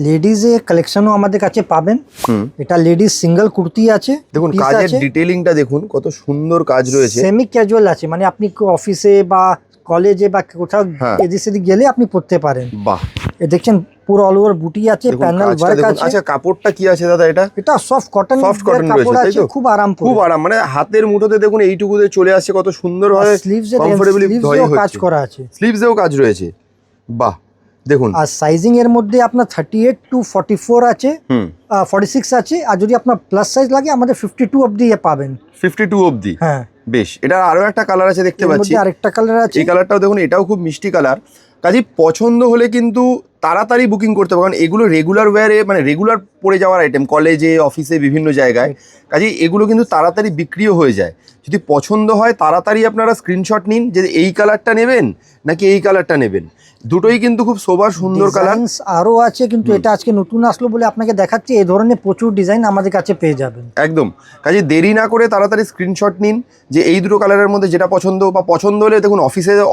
Ladies এর কালেকশনও আমাদের কাছে পাবেন। এটা লেডিজ সিঙ্গেল কুর্তি আছে, দেখুন কাজের ডিটেইলিংটা দেখুন, কত সুন্দর কাজ রয়েছে। সেমি ক্যাজুয়াল আছে, মানে আপনি অফিসে বা কলেজে বা কোথাও এদিক সেদিক গেলে আপনি পরতে পারেন। বাহ, দেখছেন পুরো অল ওভার বুটি আছে, প্যানেল ওয়ার্ক আছে। আচ্ছা, কাপড়টা কি আছে দাদা? এটা সফট কটন রয়েছে, তাই তো? খুব আরাম, খুব আরাম, মানে হাতের মুঠোতে দেখুন এইটুকুতে চলে আসছে, কত সুন্দর ভাবে কমফোর্টেবলি কাজ করা আছে, স্লিভসেও কাজ রয়েছে। বাহ, দেখুন। আর সাইজিং এর মধ্যে আপনার 38 to 44 আছে, 46 আছে, আর যদি আপনার প্লাস সাইজ লাগে আমাদের 52 অবধি পাবেন। 52 অবধি? হ্যাঁ, বেশ। এটা আরো একটা কালার আছে দেখতে পাচ্ছি, আরেকটা কালার আছে। এই কালারটাও দেখুন, এটাও খুব মিষ্টি কালার। কাজে পছন্দ হলে কিন্তু তাড়াতাড়ি বুকিং করতে হবে, কারণ এগুলো রেগুলার ওয়্যারে, মানে রেগুলার পরে যাওয়ার আইটেম, কলেজে, অফিসে, বিভিন্ন জায়গায়। কাজে এগুলো কিন্তু তাড়াতাড়ি বিক্রিও হয়ে যায়। যদি পছন্দ হয় তাড়াতাড়ি আপনারা স্ক্রিনশট নিন যে এই কালারটা নেবেন নাকি এই কালারটা নেবেন। দুটোই কিন্তু খুব সোবার সুন্দর কালার। আরো আছে, কিন্তু এটা আজকে নতুন আসলো বলে আপনাকে দেখাচ্ছি। এই ধরনের প্রচুর ডিজাইন আমাদের কাছে পেয়ে যাবেন একদম। কাজে দেরি না করে তাড়াতাড়ি স্ক্রিনশট নিন যে এই দুটো কালারের মধ্যে যেটা পছন্দ, বা পছন্দ হলে দেখুন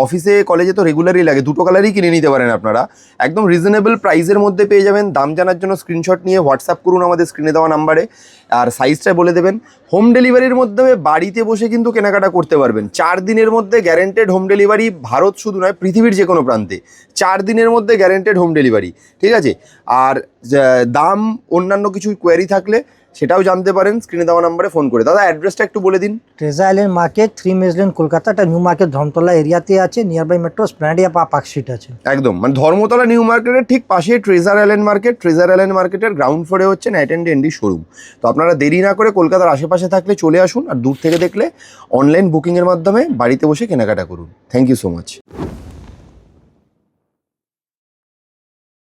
অফিসে কলেজে তো রেগুলারই লাগে, দুটো কালারই কিনে নিতে পারেন আপনারা। একদম রিজনেবল প্রাইসের মধ্যে পেয়ে যাবেন। দাম জানার জন্য স্ক্রিনশট নিয়ে হোয়াটসঅ্যাপ করুন আমাদের স্ক্রিনে দেওয়া নাম্বারে, আর সাইজটা বলে দেবেন। হোম ডেলিভারির মাধ্যমে বাড়িতে বসে কিন্তু কেনাকাটা করতে পারবেন। 4 দিনের মধ্যে গ্যারেন্টেড হোম ডেলিভারি, ভারত শুধু নয় পৃথিবীর যে কোনো প্রান্তে 4 দিনের মধ্যে গ্যারেন্টেড হোম ডেলিভারি, ঠিক আছে? আর দাম অন্যান্য কিছু কোয়ারি থাকলে সেটাও জানতে পারেন স্ক্রিনে দেওয়া নাম্বারে ফোন করে। দাদা অ্যাড্রেসটা একটু বলে দিন। ট্রেজার আইল্যান্ড মার্কেট, 3 মেজ লেন, কলকাতা। এটা নিউ মার্কেট ধর্মতলা এরিয়াতে আছে, নিয়ার বাই মেট্রো স্প্ল্যানেড বা পার্ক স্ট্রিট আছে। একদম, মানে ধর্মতলা নিউ মার্কেটের ঠিক পাশে treasure island market. Treasure island মার্কেটের গ্রাউন্ড ফ্লোরে হচ্ছে নাইট অ্যান্ড ডে শোরুম। তো আপনারা দেরি না করে কলকাতার আশেপাশে থাকলে চলে আসুন, আর দূর থেকে দেখলে অনলাইন বুকিংয়ের মাধ্যমে বাড়িতে বসে কেনাকাটা করুন। Thank you so much.